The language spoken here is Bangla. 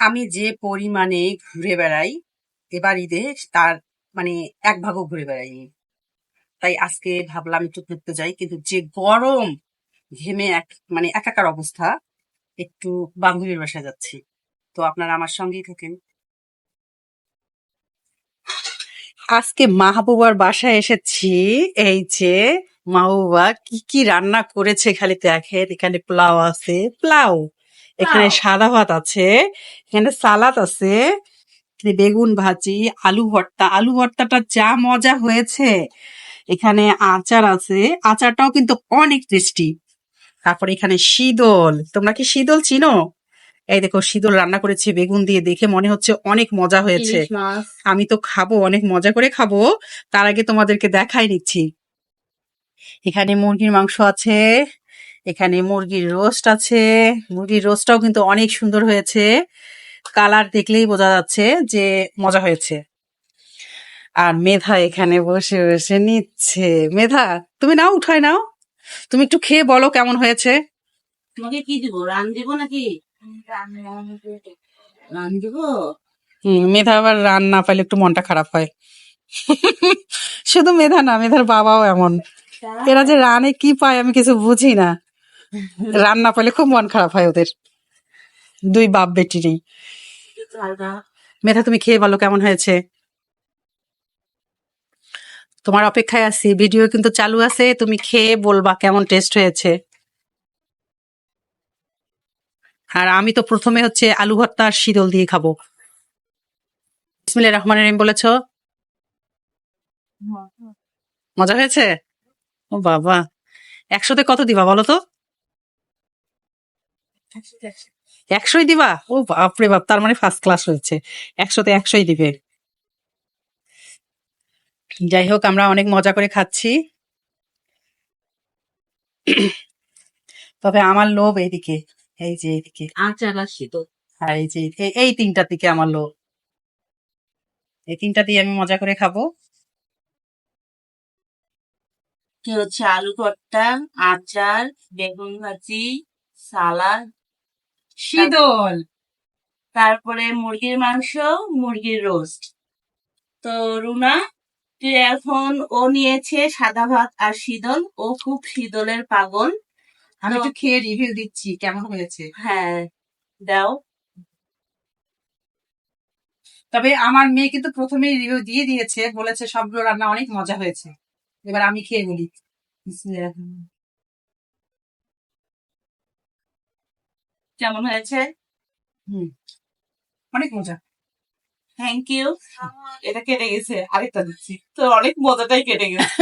আমি যে পরিমাণে ঘুরে বেড়াই এবার ঈদে তার মানে এক ভাগও ঘুরে বেড়াইনি। তাই আজকে ভাবলাম একটু ঘুরতে যাই, কিন্তু যে গরম, ঘেমে একাকার অবস্থা। একটু বান্ধবীর বাসায় যাচ্ছি, তো আপনারা আমার সঙ্গেই থাকেন। আজকে মাহবুবার বাসায় এসেছি। এই যে মাহবুবা কি কি রান্না করেছে খালি দেখেন। এখানে পোলাও আছে, পোলাও, এখানে সাদা ভাত আছে, এখানে সালাদ আছে, এখানে বেগুন ভাজি, আলু ভর্তা। আলু ভর্তাটা যা মজা হয়েছে। এখানে আচার আছে, আচারটাও কিন্তু অনেক টেস্টি। তারপরে এখানে শীদল, তোমরা কি শীদল চিনো? এই দেখো শীদল রান্না করেছে বেগুন দিয়ে, দেখে মনে হচ্ছে অনেক মজা হয়েছে। আমি তো খাবো, অনেক মজা করে খাবো। তার আগে তোমাদেরকে দেখাই নিচ্ছি। এখানে মুরগির মাংস আছে, এখানে মুরগির রোস্ট আছে। মুরগির রোস্টটাও কিন্তু অনেক সুন্দর হয়েছে, কালার দেখলেই বোঝা যাচ্ছে যে মজা হয়েছে। আর মেধা এখানে বসে বসে নিচ্ছে। মেধা, তুমি নাও, উঠায় নাও। তুমি একটু খেয়ে বলো কেমন হয়েছে। তোমাকে কি দিব, রান দিব নাকি? রান দিব। মেধা আবার রান না পাইলে একটু মনটা খারাপ হয়। শুধু মেধা না, মেধার বাবাও এমন। এরা যে রানে কি পায় আমি কিছু বুঝি না। রান না পাইলে খুব মন খারাপ হয় ওদের, দুই বাপ বেটিরই। মেধা, তুমি খেয়ে বলো কেমন হয়েছে। তোমার অপেক্ষায় আছি, ভিডিও কিন্তু চালু আছে, তুমি খেয়ে বলবা কেমন টেস্ট হয়েছে। আর আমি তো প্রথমে হচ্ছে আলু ভর্তা আর শীতল দিয়ে খাবো। বিসমিল্লাহির রহমানির রহিম বলেছো, মজা হয়েছে। ও বাবা, 100-তে কত দিবা বলো তো? 100ই দিবা? ও বাপরে বাপ, তার মানে ফার্স্ট ক্লাস হয়েছে। 100-তে 100ই দিবে। যাই হোক, আমরা অনেক মজা করে খাচ্ছি। তবে আমার লোভ এইদিকে, এই যে এইদিকে, আচার আর শীতল। আর এই যে এই তিনটার দিকে আমার লোভ। এই তিনটা দিয়ে আমি মজা করে খাবো। কি হচ্ছে, আলু ভর্তা, আচার, বেগুন ভাজি, সালাদ, শীতল। তারপরে মুরগির মাংস, মুরগির রোস্ট। তো রুনা, তুই এখন ও নিয়েছে সাদা ভাত আর শীতল, ও খুব শীতলের পাগল। আমি তো একটু খেয়ে রিভিউ দিচ্ছি কেমন হয়েছে। হ্যাঁ, দাও। তবে আমার মেয়ে কিন্তু প্রথমেই রিভিউ দিয়ে দিয়েছে, বলেছে সবগুলো রান্না অনেক মজা হয়েছে। এবার আমি খেয়ে বলি। বিসমিল্লাহির রহমানির কেমন হয়েছে? রহিম। অনেক মজা। Thank you. এটা কেটে গেছে, আরেকটা দিচ্ছি তো, অনেক মজাটাই কেটে গেছে।